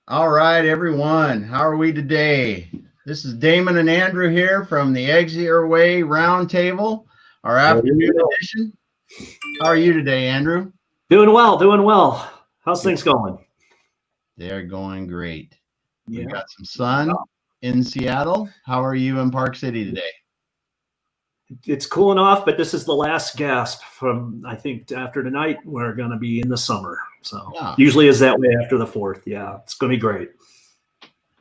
All right, everyone. How are we today? This is Damon and Andrew here from the Exit Your Way Roundtable, our afternoon edition. How are you today, Andrew? Doing well, doing well. How's things going? They're going great. We've got some sun in Seattle. How are you in Park City today? It's cooling off, but this is the last gasp from, I think, after tonight, we're going to be in the summer. So usually is that way after the 4th. Yeah, it's going to be great.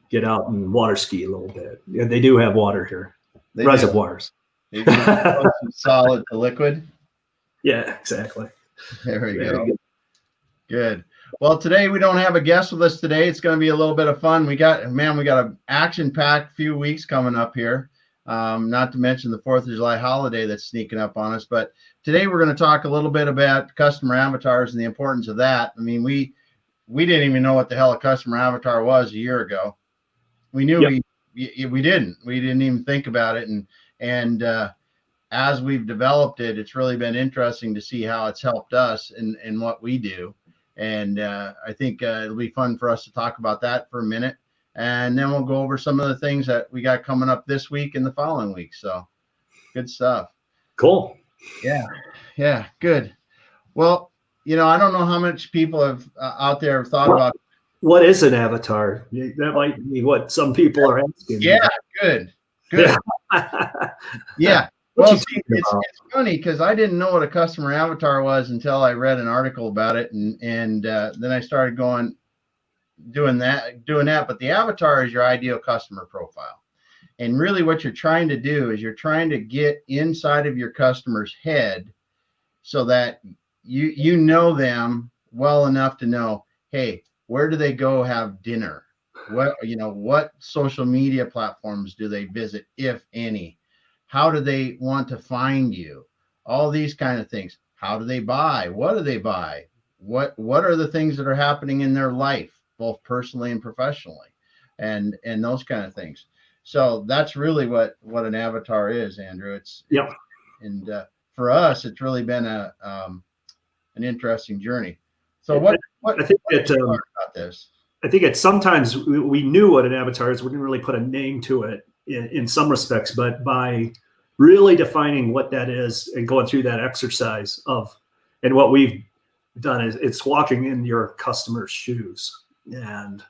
Get out and water ski a little bit. Yeah, they do have water here. Reservoirs. They do from solid to liquid. Yeah, exactly. There we go. Good. Well, today we don't have a guest with us today. It's going to be a little bit of fun. We got an action-packed few weeks coming up here. Not to mention the 4th of July holiday that's sneaking up on us. But today we're going to talk a little bit about customer avatars and the importance of that. I mean, we didn't even know what the hell a customer avatar was a year ago. We knew we didn't even think about it. And as we've developed it, it's really been interesting to see how it's helped us in what we do. And I think it'll be fun for us to talk about that for a minute. And then we'll go over some of the things that we got coming up this week and the following week. So good stuff. Cool. Yeah. Good. Well, I don't know how much people have out there have thought about. What is an avatar? That might be what some people are asking. Yeah. Good. Yeah. Well, see, it's funny because I didn't know what a customer avatar was until I read an article about it. And then I started doing that. But the avatar is your ideal customer profile. And really what you're trying to do is you're trying to get inside of your customer's head so that you know them well enough to know, hey, where do they go have dinner? What social media platforms do they visit, if any? How do they want to find you? All these kind of things. How do they buy? What do they buy? What are the things that are happening in their life, both personally and professionally, and those kind of things. So that's really what an avatar is, Andrew. And for us, it's really been an interesting journey. So what I think about this? I think sometimes we knew what an avatar is. We didn't really put a name to it in some respects, but by really defining what that is and going through that exercise and what we've done is it's walking in your customer's shoes and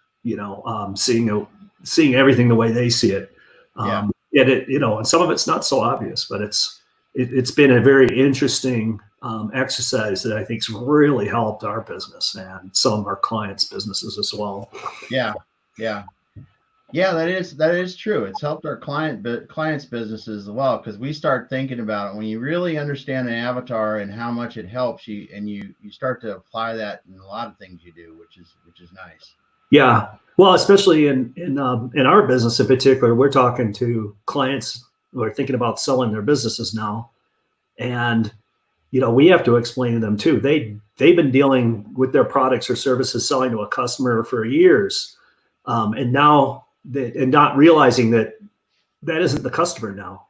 seeing everything the way they see it. And some of it's not so obvious, but it's been a very interesting exercise that I think's really helped our business and some of our clients' businesses as well. Yeah, that is true. It's helped our clients' businesses as well, because we start thinking about it when you really understand an avatar and how much it helps you, and you start to apply that in a lot of things you do, which is nice. Yeah, well, especially in our business in particular, we're talking to clients who are thinking about selling their businesses now, and we have to explain to them too. They've been dealing with their products or services, selling to a customer for years, and now not realizing that isn't the customer now.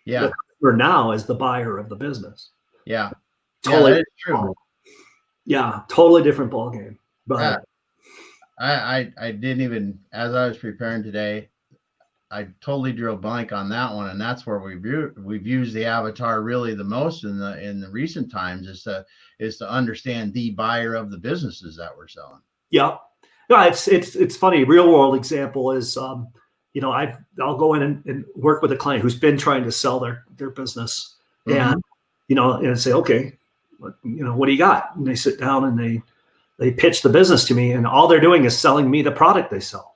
Yeah, the customer now is the buyer of the business. Yeah, totally. That is true. Yeah, totally different ballgame. But I didn't even, as I was preparing today, I totally drew a blank on that one, and that's where we've used the avatar really the most in the recent times is to understand the buyer of the businesses that we're selling. Yeah, it's funny. Real world example is I'll go in and work with a client who's been trying to sell their business, and and say, okay, what do you got? And they sit down and they pitch the business to me, and all they're doing is selling me the product they sell.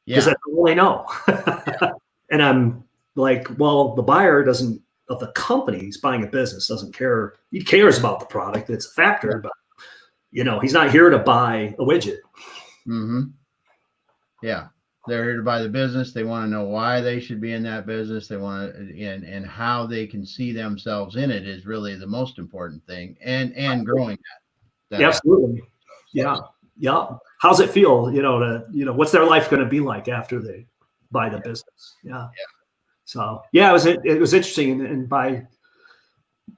Because that's all they know. And I'm like, well, the buyer of the company who's buying a business doesn't care. He cares about the product. It's a factor, but he's not here to buy a widget. Mm-hmm. Yeah. They're here to buy the business. They want to know why they should be in that business. They want to, and how they can see themselves in it is really the most important thing, and growing that. Absolutely. Yeah. How's it feel? What's their life going to be like after they buy the business? Yeah. So it was interesting, and by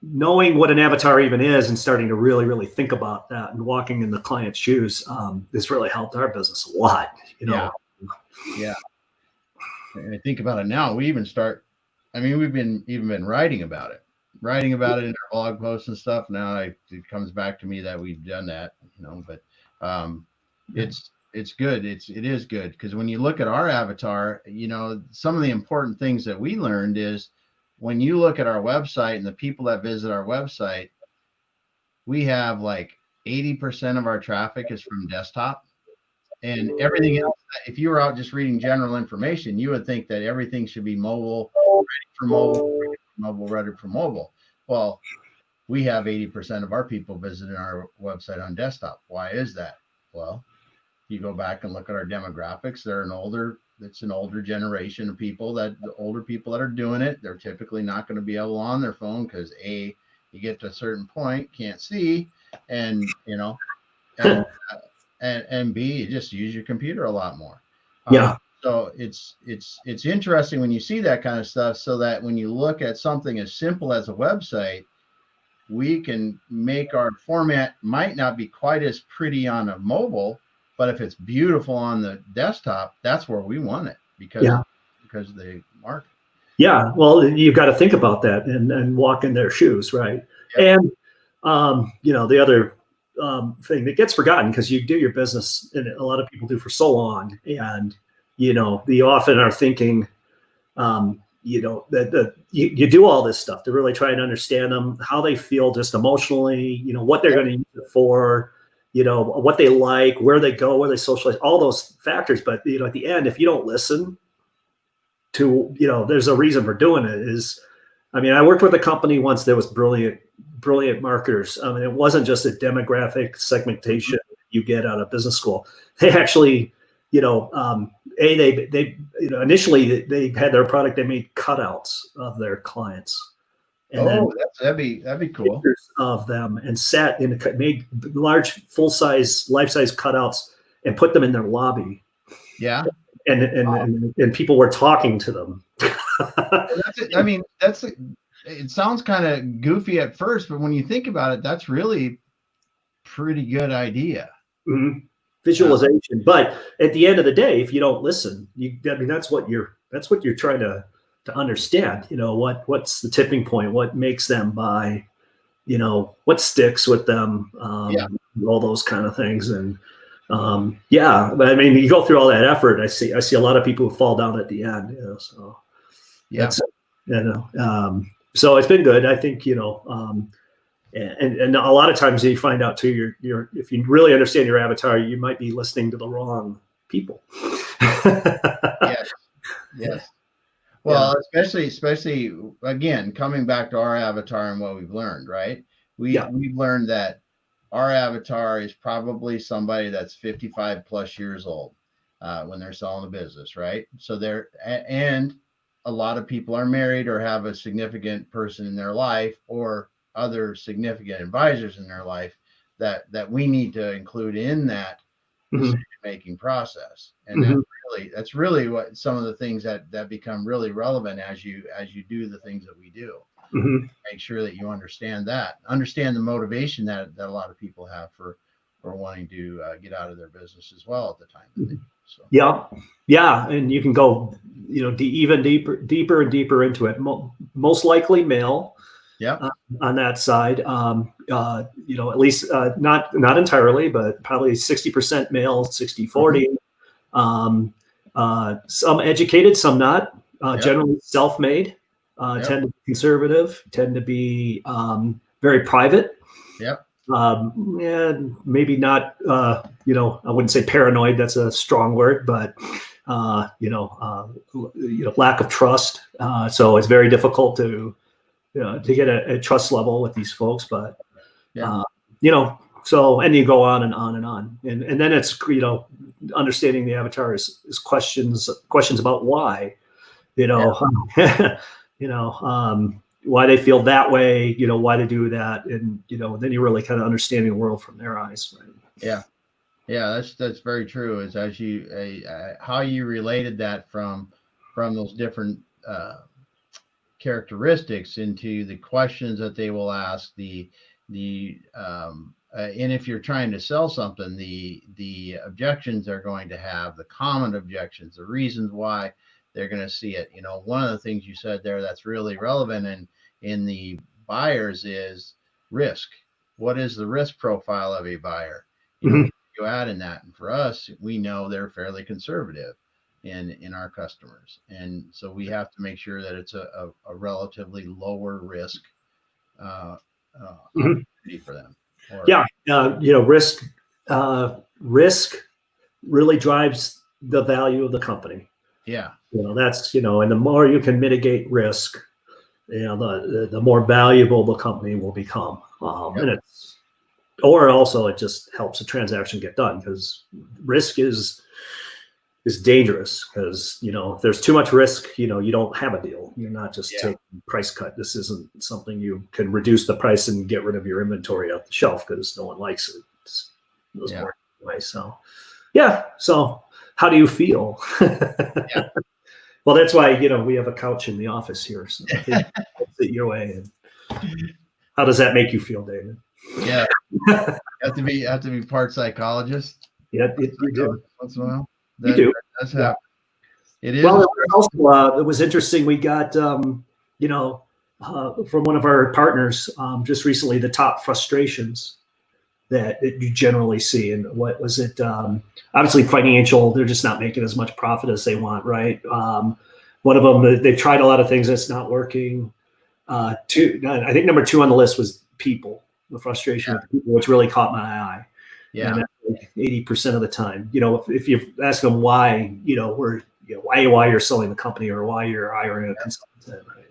knowing what an avatar even is and starting to really, really think about that and walking in the client's shoes, has really helped our business a lot, you know? Yeah. And I think about it now, we've been writing about it in our blog posts and stuff. Now it comes back to me that we've done that, but it's good. It is good. Because when you look at our avatar, some of the important things that we learned is when you look at our website and the people that visit our website, we have like 80% of our traffic is from desktop. And everything else, if you were out just reading general information, you would think that everything should be mobile, ready for mobile. Well, we have 80% of our people visiting our website on desktop. Why is that? Well, you go back and look at our demographics. It's an older generation of people, the older people that are doing it. They're typically not going to be able on their phone because you get to a certain point, can't see, and and B, you just use your computer a lot more. So it's interesting when you see that kind of stuff, so that when you look at something as simple as a website, we can make our format might not be quite as pretty on a mobile, but if it's beautiful on the desktop, that's where we want it because of the market. Yeah. Well, you've got to think about that and walk in their shoes. Right. Yep. And, the other thing that gets forgotten, because you do your business, and a lot of people do for so long, and they often are thinking, that you do all this stuff to really try and understand them, how they feel just emotionally, what they're going to use it for, what they like, where they go, where they socialize, all those factors. But at the end, if you don't listen to, there's a reason for doing it. I worked with a company once that was brilliant marketers. It wasn't just a demographic segmentation you get out of business school. They actually, initially they had their product. They made cutouts of their clients. And that'd be cool. Of them, and made large, full-size, life-size cutouts and put them in their lobby. Yeah. And people were talking to them. It sounds kind of goofy at first, but when you think about it, that's really pretty good idea. Mm-hmm. Visualization. But at the end of the day, if you don't listen, that's what you're trying to understand. What's the tipping point? What makes them buy? What sticks with them? All those kind of things. And but you go through all that effort. I see a lot of people who fall down at the end. So so it's been good. I think and a lot of times you find out too, if you really understand your avatar, you might be listening to the wrong people. Yes. Well, especially again, coming back to our avatar and what we've learned, right? We've learned that our avatar is probably somebody that's 55 plus years old when they're selling a business, right? So and a lot of people are married or have a significant person in their life or other significant advisors in their life that we need to include in that decision-making process. And that's really what some of the things that become really relevant as you do the things that we do. Make sure that you understand the motivation that a lot of people have for wanting to get out of their business as well at the time that they do. So. Yeah, and you can go, even deeper and deeper into it. Most likely male. On that side, at least not entirely, but probably 60% male, 60-40. Some educated, some not. Generally self-made. Tend to be conservative. Tend to be very private. Maybe not. I wouldn't say paranoid. That's a strong word, but lack of trust. So it's very difficult to get a trust level with these folks, but so, and you go on and on and on, and then it's understanding the avatar is questions about why, why they feel that way, why they do that, and then you're really kind of understanding the world from their eyes, right? That's very true. Is as you how you related that from those different characteristics into the questions that they will ask, and if you're trying to sell something, the objections they're going to have, the common objections, the reasons why they're going to see it. One of the things you said there that's really relevant in the buyers is risk. What is the risk profile of a buyer? You add in that, and for us, we know they're fairly conservative in our customers, and so we have to make sure that it's a relatively lower risk opportunity for them. Risk really drives the value of the company. That's and the more you can mitigate risk, the more valuable the company will become. And it just helps the transaction get done, because risk is dangerous, because if there's too much risk, you don't have a deal. You're not just taking price cut. This isn't something you can reduce the price and get rid of your inventory off the shelf because no one likes it. Anyway, so how do you feel? Well, that's why we have a couch in the office here, so I think sit your way. And how does that make you feel, David? You have to be part psychologist. You do once in a while. You do. That's how it is. Well, it was interesting. We got from one of our partners just recently the top frustrations that you generally see. And what was it? Obviously financial. They're just not making as much profit as they want, right? One of them, they've tried a lot of things that's not working. I think number 2 on the list was people. The frustration with people, which really caught my eye. And that's like 80% of the time. If you ask them why, why you're selling the company or why you're hiring a consultant, right?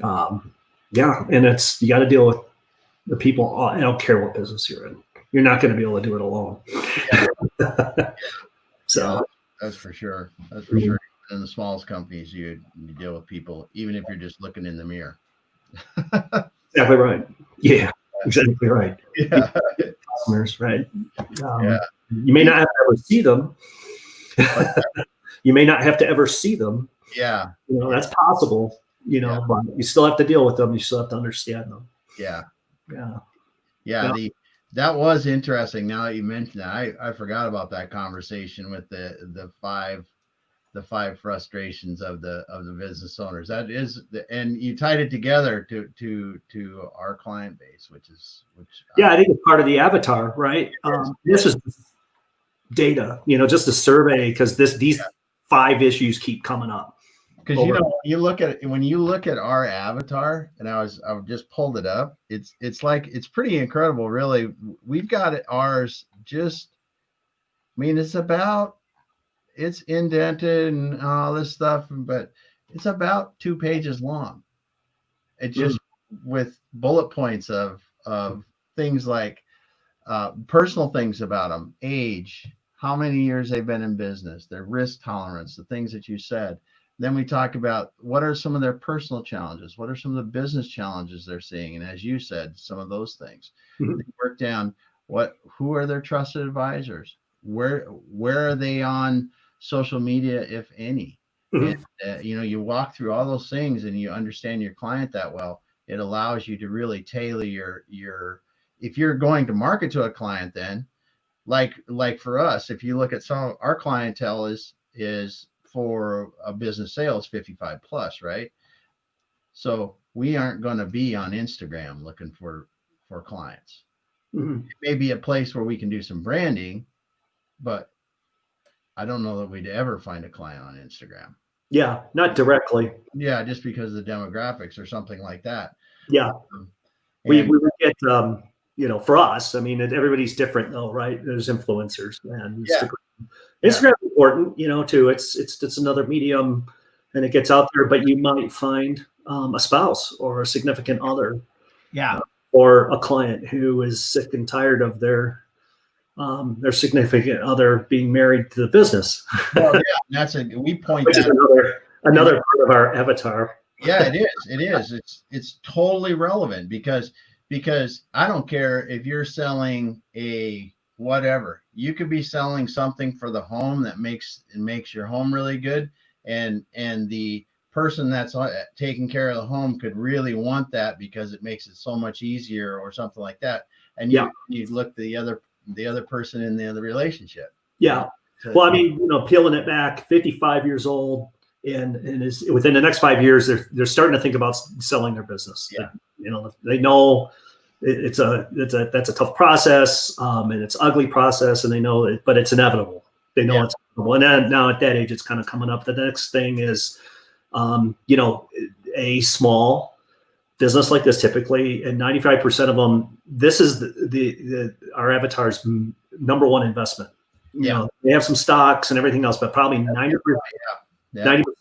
And you got to deal with the people. I don't care what business you're in. You're not going to be able to do it alone. So that's for sure. That's for sure. In the smallest companies, you deal with people, even if you're just looking in the mirror. Exactly right. Yeah, exactly right. Customers, right? You may not have to ever see them. You may not have to ever see them. That's possible. But you still have to deal with them. You still have to understand them. That was interesting. Now that you mentioned that, I forgot about that conversation with the five frustrations of the business owners. That is, and you tied it together to our client base, I think it's part of the avatar, right? This is data, just a survey, because these 5 issues keep coming up. Because when you look at our avatar, and I just pulled it up, it's pretty incredible, really. We've got ours it's indented and all this stuff, but it's about 2 pages long. It just with bullet points of things like personal things about them, age, how many years they've been in business, their risk tolerance, the things that you said. Then we talk about what are some of their personal challenges, what are some of the business challenges they're seeing, and as you said, some of those things. They work down who are their trusted advisors, where are they on social media, if any. And you walk through all those things and you understand your client that well. It allows you to really tailor your if you're going to market to a client, then like for us, if you look at some of our clientele is for a business sales 55 plus, right? So we aren't going to be on Instagram looking for clients. It may be a place where we can do some branding, but I don't know that we'd ever find a client on Instagram. Yeah, not directly. Yeah, just because of the demographics or something like that. Yeah. We would get, for us, I mean, everybody's different though, right? There's influencers and Instagram is important, too. It's another medium and it gets out there, but you might find a spouse or a significant other. Or a client who is sick and tired of their significant other being married to the business. We point which that is another part of our avatar. It is. It's totally relevant because I don't care if you're selling a whatever. You could be selling something for the home that makes your home really good, and the person that's taking care of the home could really want that because it makes it so much easier or something like that. And you look the other person in the other relationship. Yeah. Well, I mean, peeling it back, 55 years old, and is within the next 5 years, they're starting to think about selling their business. Yeah. They know that's a tough process, and it's ugly process, and they know it, but it's inevitable. They know it's inevitable. And then, now at that age, it's kind of coming up. The next thing is, a small business like this, typically, and 95% of them, this is our avatar's number one investment. They have some stocks and everything else, but probably 90%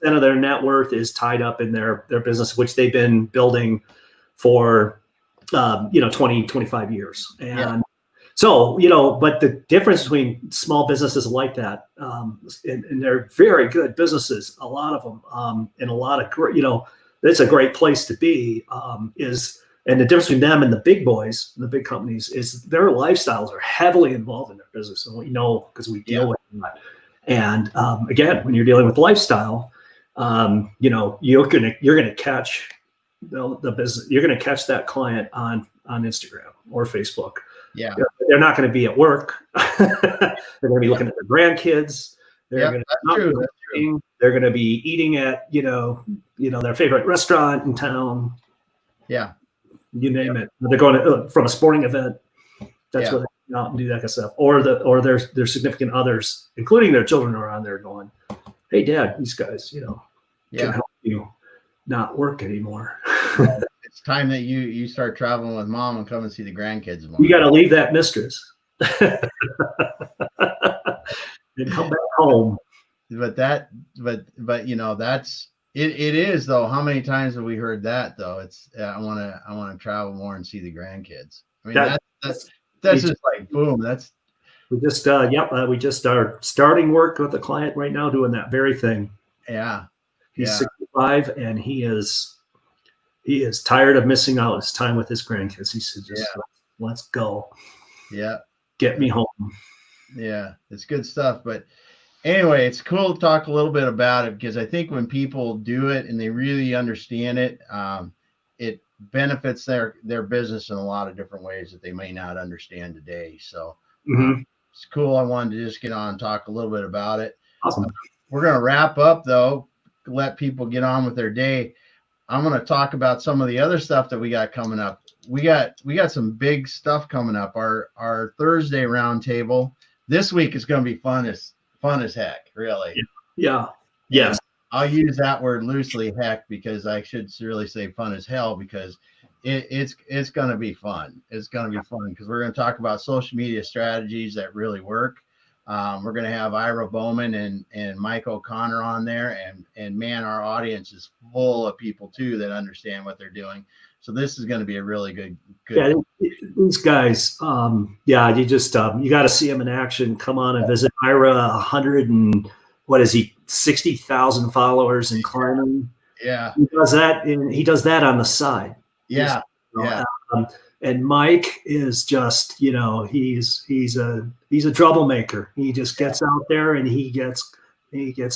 of their net worth is tied up in their business, which they've been building for 20, 25 years. And so, but the difference between small businesses like that, and they're very good businesses, a lot of them, and a lot of great, it's a great place to be, and the difference between them and the big boys, the big companies, is their lifestyles are heavily involved in their business. And we know because we deal with that. And again, when you're dealing with lifestyle, you're gonna catch the business. You're gonna catch that client on Instagram or Facebook. Yeah, they're not going to be at work. They're going to be looking at their grandkids. They're going to They're going to be eating at their favorite restaurant in town. Yeah, you name it. They're going from a sporting event. That's where they go out and do that kind of stuff. Or their significant others, including their children, are on there going, "Hey, Dad, these guys, can help you not work anymore." It's time that you start traveling with Mom and come and see the grandkids more. You got to leave that mistress and come back home. But that's it is though. How many times have we heard that though? It's I want to travel more and see the grandkids. I mean that's just like boom. We just are starting work with a client right now doing that very thing. Yeah, he's 65 and he is tired of missing out his time with his grandkids. He said, let's go. Yeah. Get me home. Yeah, it's good stuff. But anyway, it's cool to talk a little bit about it because I think when people do it and they really understand it, it benefits their business in a lot of different ways that they may not understand today. So it's cool. I wanted to just get on and talk a little bit about it. Awesome. We're going to wrap up though, let people get on with their day. I'm going to talk about some of the other stuff that we got coming up. We got some big stuff coming up. Our Thursday roundtable this week is going to be fun as heck, really. Yeah. Yes. And I'll use that word loosely, heck, because I should really say fun as hell because it's going to be fun. It's going to be fun because we're going to talk about social media strategies that really work. We're going to have Ira Bowman and Mike O'Connor on there. And man, our audience is full of people too that understand what they're doing. So this is going to be a really good. Yeah, these guys, you just, you got to see them in action. Come on and visit Ira. 60,000 followers in climbing. Yeah. He does that on the side. Yeah. And Mike is just, he's a troublemaker. He just gets out there and he gets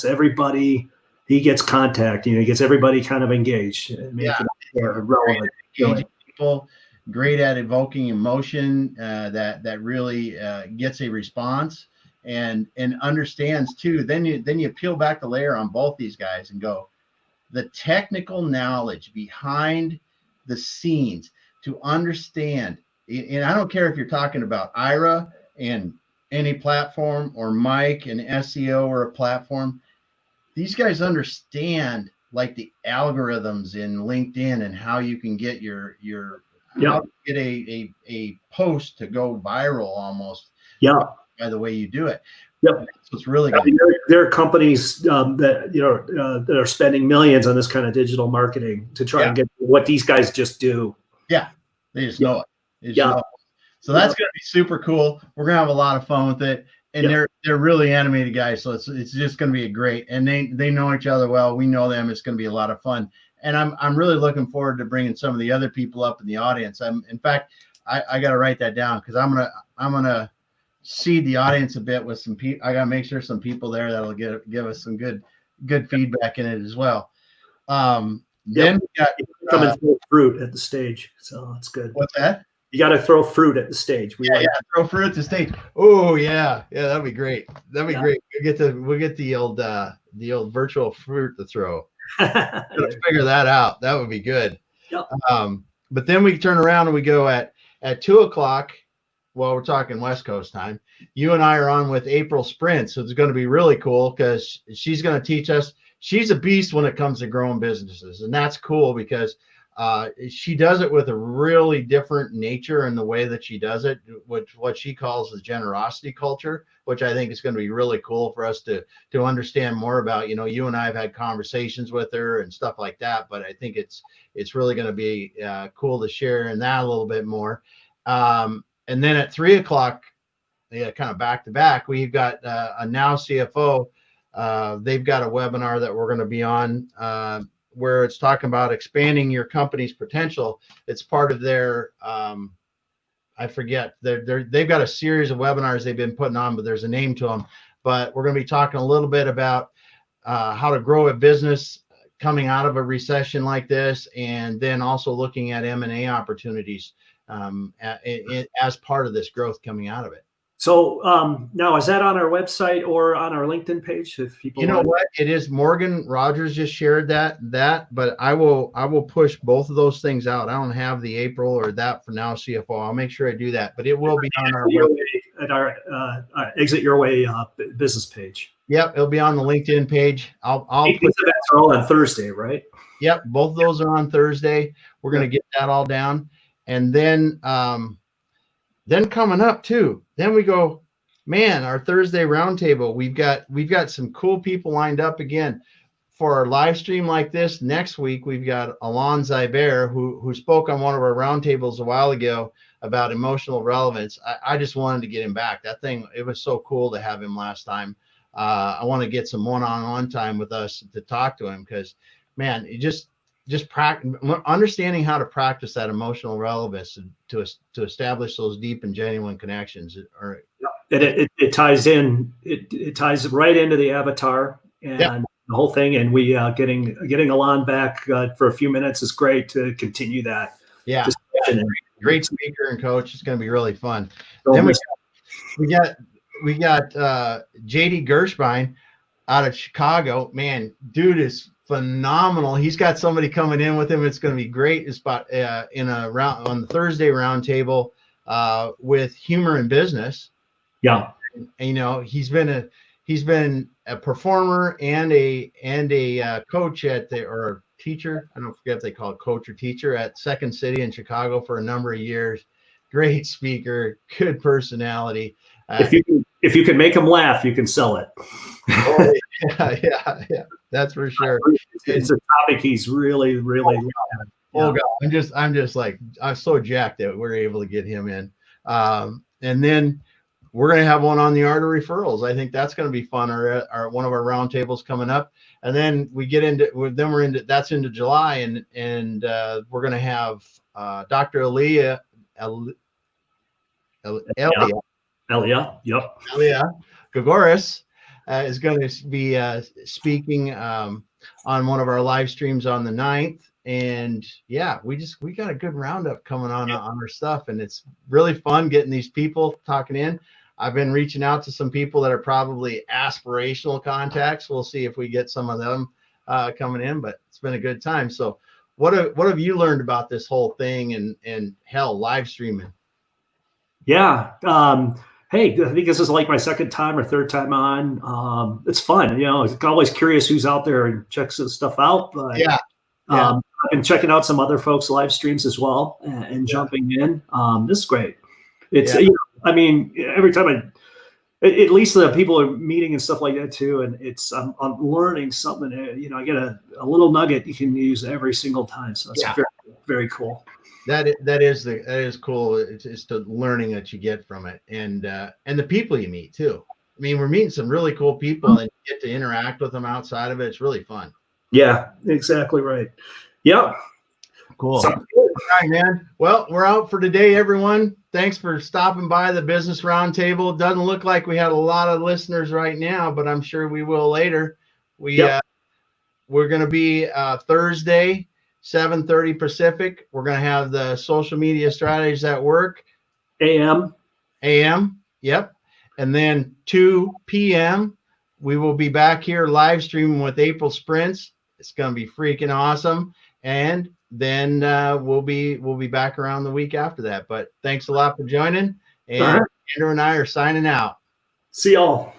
everybody, he gets contact, he gets everybody kind of engaged and make it relevant. People great at evoking emotion that really gets a response and understands too. Then you peel back the layer on both these guys and go, the technical knowledge behind the scenes to understand, and I don't care if you're talking about Ira and any platform or Mike and SEO or a platform, these guys understand like the algorithms in LinkedIn and how you can get how to get a post to go viral almost by the way you do it. Yep. So it's really good. There are companies that are spending millions on this kind of digital marketing to try and get what these guys just do. Yeah, they just know it. So that's going to be super cool. We're going to have a lot of fun with it. And they're really animated guys. So it's just going to be great. And they know each other well. We know them. It's going to be a lot of fun. And I'm really looking forward to bringing some of the other people up in the audience. In fact, I got to write that down because I'm going to seed the audience a bit with some people. I got to make sure some people there that'll give us some good feedback in it as well. Then we got come and throw fruit at the stage, so that's good. What's that? You got to throw fruit at the stage. Throw fruit at the stage. Oh yeah, that'd be great. That'd be great. We'll get the old virtual fruit to throw. Let's figure that out. That would be good. Yep. But then we turn around and we go at 2:00. Well, we're talking West Coast time. You and I are on with April Sprint, so it's going to be really cool because she's going to teach us. She's a beast when it comes to growing businesses, and that's cool because she does it with a really different nature in the way that she does it, which what she calls the generosity culture, which I think is going to be really cool for us to understand more about. You know, you and I have had conversations with her and stuff like that, but I think it's really going to be cool to share in that a little bit more. And then at 3:00, kind of back to back, we've got a Now CFO. They've got a webinar that we're going to be on where it's talking about expanding your company's potential. It's part of their, I forget, they've got a series of webinars they've been putting on, but there's a name to them. But we're going to be talking a little bit about how to grow a business coming out of a recession like this, and then also looking at M&A opportunities as part of this growth coming out of it. So now, is that on our website or on our LinkedIn page? If people, what it is, Morgan Rogers just shared that, but I will push both of those things out. I don't have the April or that for Now CFO. I'll make sure I do that, but it will be on our website, at our Exit Your Way business page. Yep, it'll be on the LinkedIn page. I'll put that all on Thursday, right? Yep, both of those are on Thursday. We're going to get that all down, and then coming up too. Then we go, man, our Thursday roundtable. We've got some cool people lined up again for our live stream like this. Next week we've got Alonso Bear who spoke on one of our roundtables a while ago about emotional relevance. I just wanted to get him back. That thing, it was so cool to have him last time. I want to get some one-on-one time with us to talk to him because, man, it just understanding how to practice that emotional relevance to establish those deep and genuine connections. It ties in. It ties right into the avatar and the whole thing. And we getting Alon back for a few minutes is great to continue that. Yeah, great speaker and coach. It's going to be really fun. Then we got JD Gershbein out of Chicago. Man, dude is phenomenal. He's got somebody coming in with him. It's going to be great. It's about in a round on the Thursday roundtable with humor in business. Yeah, and, you know, he's been a performer and a coach or a teacher. I don't forget if they call it coach or teacher at Second City in Chicago for a number of years. Great speaker, good personality. If you can make him laugh, you can sell it. Oh, yeah, that's for sure. It's a topic he's really. God, I'm just like, I'm so jacked that we're able to get him in. And then we're going to have one on the art of referrals. I think that's going to be fun. Our one of our roundtables coming up, and then we get into that's into July, and we're going to have Dr. Elia Gogoris is going to be speaking on one of our live streams on the 9th. And yeah, we got a good roundup coming on our stuff, and it's really fun getting these people talking in. I've been reaching out to some people that are probably aspirational contacts. We'll see if we get some of them coming in, but it's been a good time. So what have you learned about this whole thing and live streaming? Yeah. Hey, I think this is like my second time or third time on. It's fun. You know, I'm always curious who's out there and checks this stuff out. But I've been checking out some other folks' live streams as well and jumping in. This is great. It's, you know, I mean, every time at least the people are meeting and stuff like that too. And I'm learning something, you know, I get a little nugget you can use every single time. So it's very, very cool. That is cool. It's the learning that you get from it, and the people you meet too. I mean, we're meeting some really cool people, and you get to interact with them outside of it. It's really fun. Yeah, exactly right. Yep. Cool. All right, man. Well, we're out for today, everyone. Thanks for stopping by the Business Roundtable. Doesn't look like we had a lot of listeners right now, but I'm sure we will later. We we're going to be Thursday, 7:30 Pacific. We're going to have the social media strategies at work. AM. Yep. And then 2 p.m. we will be back here live streaming with April Sprints. It's going to be freaking awesome. And then we'll be back around the week after that. But thanks a lot for joining. And Andrew and I are signing out. See y'all.